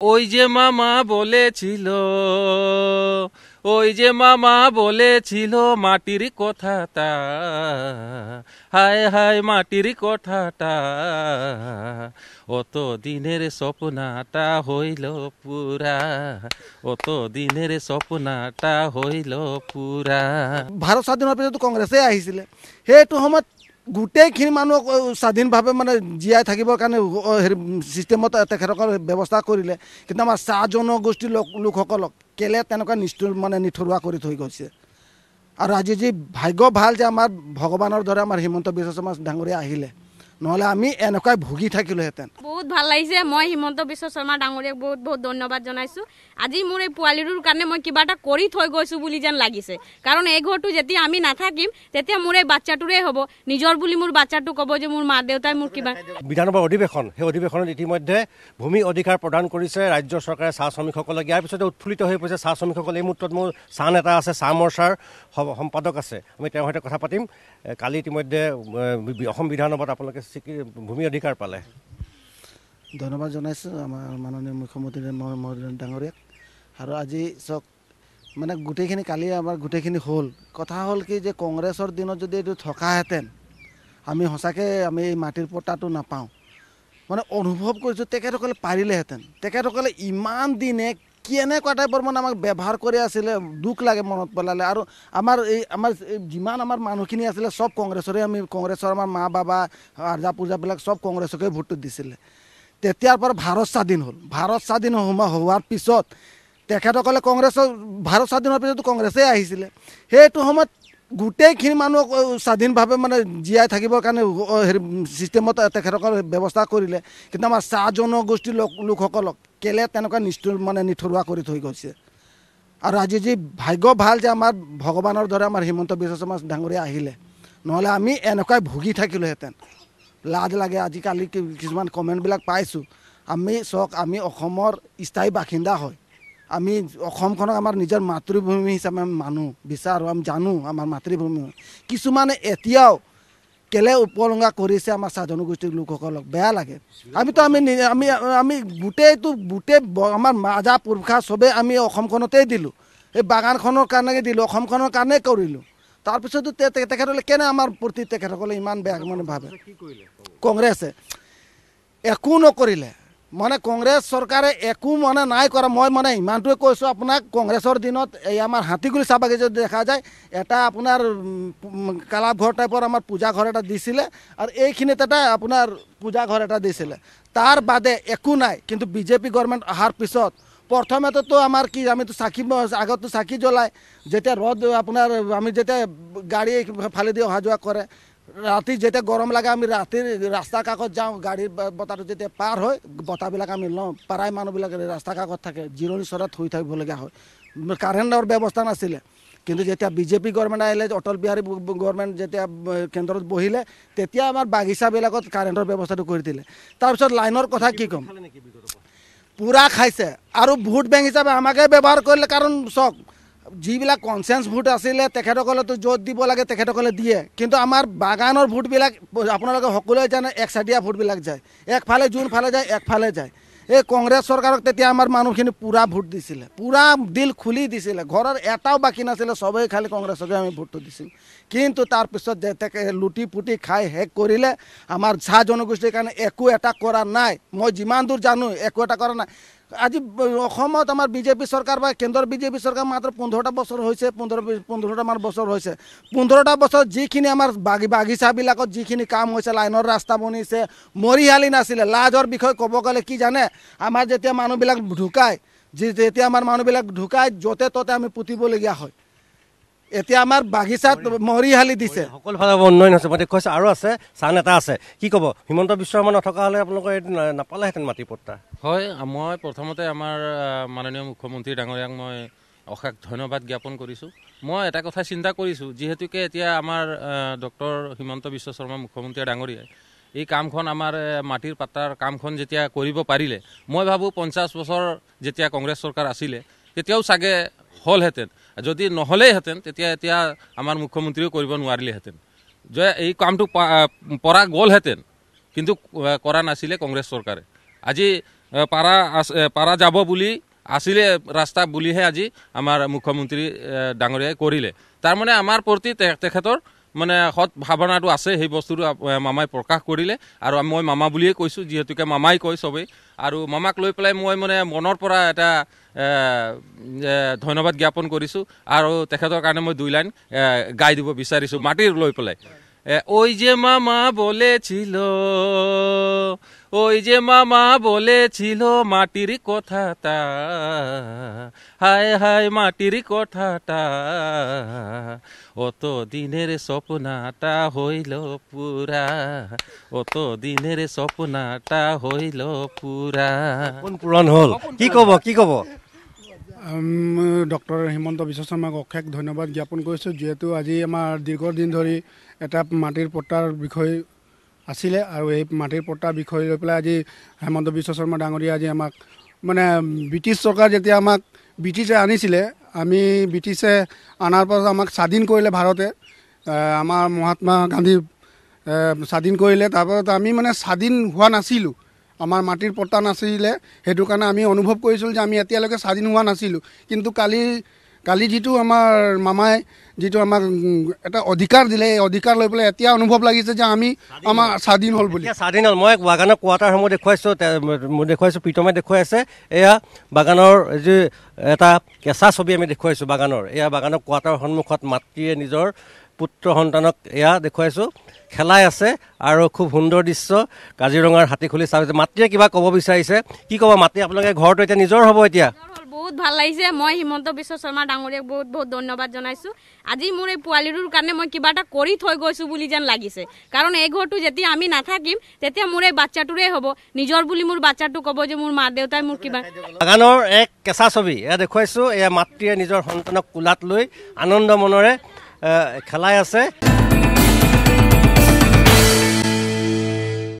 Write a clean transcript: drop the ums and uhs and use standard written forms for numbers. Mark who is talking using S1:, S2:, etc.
S1: ওই যে মামা বলেছিল, ওই যে মামা বলেছিল মাটির কথাটা, হায় হায় মাটির কথাটা, অত দিনের স্বপ্নটা হইল পুরা, অত দিনের স্বপ্নটা হইল পুরা।
S2: ভাৰত স্বাধীন হোৱাৰ পিছতো কংগ্ৰেছে আহিছিলে। সেইটো সময়ত গোটেইখিনি মানুহ স্বাধীনভাৱে মানে জীয়াই থাকিবৰ কাৰণে হেৰি ছিষ্টেমত তেখেতসকলে ব্যৱস্থা কৰিলে। কিন্তু আমাৰ চাহ জনগোষ্ঠীৰ লোকসকলক কেলে তেনেকুৱা নিথৰুৱা কৰি থৈ গৈছে। আৰু আজি যি ভাগ্য ভাল যে আমাৰ ভগৱানৰ দৰে আমাৰ হিমন্ত বিশ্ব শৰ্মা ডাঙৰীয়া আহিলে, নহ'লে আমি এনেকুৱাই ভুগি থাকিলোহেঁতেন।
S3: বহুত ভাল লাগিছে। মই হিমন্ত বিশ্ব শৰ্মা ডাঙৰীয়াক বহুত বহুত ধন্যবাদ জনাইছোঁ। আজি মোৰ এই পোৱালিটোৰ কাৰণে মই কিবা এটা কৰি থৈ গৈছোঁ বুলি যেন লাগিছে। কাৰণ এই ঘৰটো যেতিয়া আমি নাথাকিম তেতিয়া মোৰ এই বাচ্চাটোৰে হ'ব। নিজৰ বুলি মোৰ বাচ্চাটো ক'ব যে মোৰ মা দেউতাই মোৰ কিবা।
S4: বিধানসভাৰ অধিৱেশন, সেই অধিৱেশনত ইতিমধ্যে ভূমি অধিকাৰ প্ৰদান কৰিছে ৰাজ্য চৰকাৰে চাহ শ্ৰমিকসকলক। ইয়াৰ পিছতে উৎফুল্লিত হৈ পৰিছে চাহ শ্ৰমিকসকল। এই মুহূৰ্তত মোৰ চাহ নেতা আছে, চাহ মৰ্চাৰ সম্পাদক আছে, আমি তেওঁৰ সৈতে কথা পাতিম। কালি ইতিমধ্যে অসম বিধানসভাত আপোনালোকে ভূমি অধিকাৰ পালে।
S2: ধন্যবাদ জনাইছোঁ আমাৰ মাননীয় মুখ্যমন্ত্ৰী নৰেন্দ্ৰ ডাঙৰীয়াক। আৰু আজি চাওক মানে গোটেইখিনি কালি আমাৰ গোটেইখিনি হ'ল। কথা হ'ল কি যে কংগ্ৰেছৰ দিনত যদি এইটো থকাহেঁতেন আমি সঁচাকৈ আমি এই মাটিৰ পট্টাটো নাপাওঁ। মানে অনুভৱ কৰিছোঁ তেখেতসকলে পাৰিলেহেঁতেন। তেখেতসকলে ইমান দিনে কেনেকুৱা টাইপৰ মানে আমাক ব্যৱহাৰ কৰি আছিলে, দুখ লাগে মনত পেলালে। আৰু আমাৰ যিমান আমাৰ মানুহখিনি আছিলে চব কংগ্ৰেছৰে, আমি কংগ্ৰেছৰ আমাৰ মা বাবা আৰ্জা পূজাবিলাক চব কংগ্ৰেছকে ভোটটো দিছিলে। তেতিয়াৰ পৰা ভাৰত স্বাধীন হ'ল। ভাৰত স্বাধীন হোৱাৰ পিছত তেখেতসকলে ভাৰত স্বাধীন হোৱাৰ পিছতো কংগ্ৰেছে আহিছিলে। সেইটো সময়ত গোটেইখিনি মানুহ স্বাধীনভাৱে মানে জীয়াই থাকিবৰ কাৰণে হেৰি ছিষ্টেমত তেখেতসকলে ব্যৱস্থা কৰিলে। কিন্তু আমাৰ চাহ জনগোষ্ঠীৰ লোকসকলক কেলে তেনেকুৱা নিথৰুৱা কৰি থৈ গৈছে। আৰু আজি যি ভাগ্য ভাল যে আমাৰ ভগৱানৰ দৰে আমাৰ হিমন্ত বিশ্ব শৰ্মা ডাঙৰীয়া আহিলে, নহ'লে আমি এনেকুৱাই ভুগি থাকিলোহেঁতেন। লাজ লাগে। আজিকালি কিছুমান কমেণ্টবিলাক পাইছোঁ। আমি অসমৰ স্থায়ী বাসিন্দা হয়। আমি অসমখনক আমাৰ নিজৰ মাতৃভূমি হিচাপে আমি মানুহ বিচাৰোঁ, আমি জানো আমাৰ মাতৃভূমি হয়। কিছুমানে এতিয়াও কেলে উপলংঘা কৰিছে আমাৰ চাহ জনগোষ্ঠীৰ লোকসকলক, বেয়া লাগে। আমি গোটেই আমাৰ মাজা পুৰুষা চবেই আমি অসমখনতেই দিলোঁ, এই বাগানখনৰ কাৰণে দিলোঁ, অসমখনৰ কাৰণে কৰিলোঁ। তাৰপিছতো তেখেতসকলে কেনে আমাৰ প্ৰতি তেখেতসকলে ইমান বেয়া মানে ভাবে। কংগ্ৰেছে একো নকৰিলে, মানে কংগ্ৰেছ চৰকাৰে একো নাই কৰা। মই ইমানটোৱে কৈছোঁ আপোনাক, কংগ্ৰেছৰ দিনত এই আমাৰ হাতীগুৰি চাহ বাগিচাত দেখা যায় এটা আপোনাৰ কালাঘৰ টাইপৰ আমাৰ পূজা ঘৰ এটা দিছিলে, আৰু এইখিনিত এটা আপোনাৰ পূজা ঘৰ এটা দিছিলে। তাৰ বাদে একো নাই। কিন্তু বিজেপি গভৰ্ণমেণ্ট অহাৰ পিছত প্ৰথমেতো আমাৰ কি, আমিতো আগতো চাকি জ্বলাই, যেতিয়া ৰ'দ আপোনাৰ আমি যেতিয়া গাড়ী ফালেদি অহা যোৱা কৰে, ৰাতি যেতিয়া গৰম লাগে আমি ৰাতিৰ ৰাস্তা কাষত যাওঁ, গাড়ীৰ বতাহটো যেতিয়া পাৰ হয় বতাহবিলাক আমি লওঁ। প্ৰায় মানুহবিলাক ৰাস্তা কাষত থাকে, জিৰণি চৰাত শুই থাকিবলগীয়া হয়। কাৰেণ্টৰ ব্যৱস্থা নাছিলে। কিন্তু যেতিয়া বিজেপি গভৰ্ণমেণ্ট আহিলে, অটল বিহাৰী গভৰ্ণমেণ্ট যেতিয়া কেন্দ্ৰত বহিলে, তেতিয়া আমাৰ বাগিচাবিলাকত কাৰেণ্টৰ ব্যৱস্থাটো কৰি দিলে। তাৰপিছত লাইনৰ কথা কি ক'ম, পূৰা খাইছে। আৰু ভোট বেংক হিচাপে আমাকে ব্যৱহাৰ কৰিলে। কাৰণ চাওক, যিবিলাক কনচেঞ্চ ভোট আছিলে তেখেতসকলেতো য'ত দিব লাগে তেখেতসকলে দিয়ে। কিন্তু আমাৰ বাগানৰ ভোটবিলাক আপোনালোকে সকলোৱে জানে, একচাটিয়া ভোটবিলাক যায়, একফালে যোনফালে যায় একফালে যায়। এই কংগ্ৰেছ চৰকাৰক তেতিয়া আমাৰ মানুহখিনি পূৰা ভোট দিছিলে, পূৰা দিল খুলি দিছিলে। ঘৰৰ এটাও বাকী নাছিলে, চবেই খালি কংগ্ৰেছকে আমি ভোটটো দিছিলোঁ। কিন্তু তাৰপিছত যে লুটি পুটি খাই শেষ কৰিলে, আমাৰ চাহ জনগোষ্ঠীৰ কাৰণে একো এটা কৰা নাই। মই যিমান দূৰ জানো একো এটা কৰা নাই। আজি অসমত আমাৰ বিজেপি চৰকাৰ বা কেন্দ্ৰৰ বিজেপি চৰকাৰ মাত্ৰ 15টা বছৰ হৈছে, 15টামান বছৰ হৈছে। 15টা বছৰ যিখিনি আমাৰ বাগিচাবিলাকত যিখিনি কাম হৈছে, লাইনৰ ৰাস্তা বনিছে, মৰিশালি নাছিলে। লাজৰ বিষয়ে ক'ব গ'লে কি জানে, আমাৰ যেতিয়া মানুহবিলাক ঢুকায় য'তে ত'তে আমি পুতিবলগীয়া হয়। এতিয়া আমাৰ বাগিচাত মৰিশালি দিছে,
S4: সকলোফালে উন্নয়ন হৈছে। মই দেখুৱাইছোঁ আৰু আছে, চাহ নেতা আছে। কি ক'ব, হিমন্ত বিশ্ব শৰ্মা নথকা হ'লে আপোনালোকে নাপালেহেঁতেন মাটি পট্টা?
S1: হয়, মই প্ৰথমতে আমাৰ মাননীয় মুখ্যমন্ত্ৰী ডাঙৰীয়াক মই অশেষ ধন্যবাদ জ্ঞাপন কৰিছোঁ। মই এটা কথা চিন্তা কৰিছোঁ, যিহেতুকে এতিয়া আমাৰ ডক্টৰ হিমন্ত বিশ্ব শৰ্মা মুখ্যমন্ত্ৰী ডাঙৰীয়াই এই কামখন, আমাৰ মাটিৰ পাট্টাৰ কামখন যেতিয়া কৰিব পাৰিলে, মই ভাবোঁ 50 বছৰ যেতিয়া কংগ্ৰেছ চৰকাৰ আছিলে তেতিয়াও চাগে হ'লহেঁতেন। যদি নহ'লেইহেঁতেন তেতিয়া এতিয়া আমাৰ মুখ্যমন্ত্ৰীও কৰিব নোৱাৰিলেহেঁতেন, যে এই কামটো পৰা গ'লহেঁতেন। কিন্তু কৰা নাছিলে কংগ্ৰেছ চৰকাৰে। আজি পাৰা যাব বুলি আছিলে ৰাস্তা বুলিহে আজি আমাৰ মুখ্যমন্ত্ৰী ডাঙৰীয়াই কৰিলে। তাৰমানে আমাৰ প্ৰতি তেখেতৰ মানে সৎ ভাৱনাটো আছে, সেই বস্তুটো মামাই প্ৰকাশ কৰিলে। আৰু মই মামা বুলিয়ে কৈছোঁ, যিহেতুকে মামাই কয় চবেই। আৰু মামাক লৈ পেলাই মই মানে মনৰ পৰা এটা ধন্যবাদ জ্ঞাপন কৰিছোঁ। আৰু তেখেতৰ কাৰণে মই 2 লাইন গাই দিব বিচাৰিছোঁ মাটিৰ লৈ পেলাই। ওই যে মামা বলেছিল, ওই যে মামা বলেছিল মাটির কথাটা, হায় হায় মাটির কথাটা, অত দিনের স্বপ্নটা হইল পুরা, অত দিনের স্বপ্নটা হইল পুরা।
S4: কোন পূৰণ হ'ল? কি ক'ব?
S5: ডক্টৰ হিমন্ত বিশ্ব শৰ্মাক অশেষ ধন্যবাদ জ্ঞাপন কৰিছোঁ, যিহেতু আজি আমাৰ দীৰ্ঘদিন ধৰি এটা মাটিৰ পট্টাৰ বিষয় আছিলে। আৰু এই মাটিৰ পট্টাৰ বিষয় লৈ পেলাই আজি হিমন্ত বিশ্ব শৰ্মা ডাঙৰীয়া আজি আমাক মানে ব্ৰিটিছ চৰকাৰ যেতিয়া আমাক ব্ৰিটিছে আনিছিলে, আমি ব্ৰিটিছে অনাৰ পাছত আমাক স্বাধীন কৰিলে ভাৰতে, আমাৰ মহাত্মা গান্ধী স্বাধীন কৰিলে। তাৰপাছত আমি মানে স্বাধীন হোৱা নাছিলোঁ, আমাৰ মাটিৰ পট্টা নাছিলে। সেইটো কাৰণে আমি অনুভৱ কৰিছিলোঁ যে আমি এতিয়ালৈকে স্বাধীন হোৱা নাছিলোঁ। কিন্তু কালি যিটো আমাৰ মামাই যিটো আমাক এটা অধিকাৰ দিলে, এই অধিকাৰ লৈ পেলাই এতিয়া অনুভৱ লাগিছে যে আমি আমাৰ স্বাধীন হ'ল বুলি।
S4: স্বাধীন হ'ল। মই বাগানৰ কোৱাৰ্টাৰসমূহ দেখুৱাইছোঁ, প্ৰীতমে দেখুৱাই আছে। এয়া বাগানৰ যি এটা কেঁচা ছবি আমি দেখুৱাইছোঁ বাগানৰ। এয়া বাগানৰ কোৱাৰ্টাৰৰ সন্মুখত মাতৃয়ে নিজৰ পুত্ৰ সন্তানক এয়া দেখুৱাইছোঁ, খেলাই আছে। আৰু খুব সুন্দৰ দৃশ্য, কাজিৰঙাৰ হাতীখুলি চাই মাতৃয়ে কিবা ক'ব বিচাৰিছে। কি ক'ব মাতৃ? আপোনালোকে ঘৰটো এতিয়া নিজৰ হ'ব এতিয়া?
S3: বহুত ভাল লাগিছে। মই হিমন্ত বিশ্ব শৰ্মা ডাঙৰীয়াক বহুত বহুত ধন্যবাদ জনাইছোঁ। আজি মোৰ এই পোৱালিটোৰ কাৰণে মই কিবা এটা কৰি থৈ গৈছোঁ বুলি যেন লাগিছে। কাৰণ এই ঘৰটো যেতিয়া আমি নাথাকিম, তেতিয়া মোৰ এই বাচ্চাটোৰে হ'ব, নিজৰ বুলি মোৰ বাচ্চাটো ক'ব যে মোৰ মা দেউতাই মোৰ কিবা।
S4: বাগানৰ এক কেঁচা ছবি এয়া দেখুৱাইছোঁ। এয়া মাতৃয়ে নিজৰ সন্তানক কোলাত লৈ আনন্দ মনেৰে খেলাই আছে।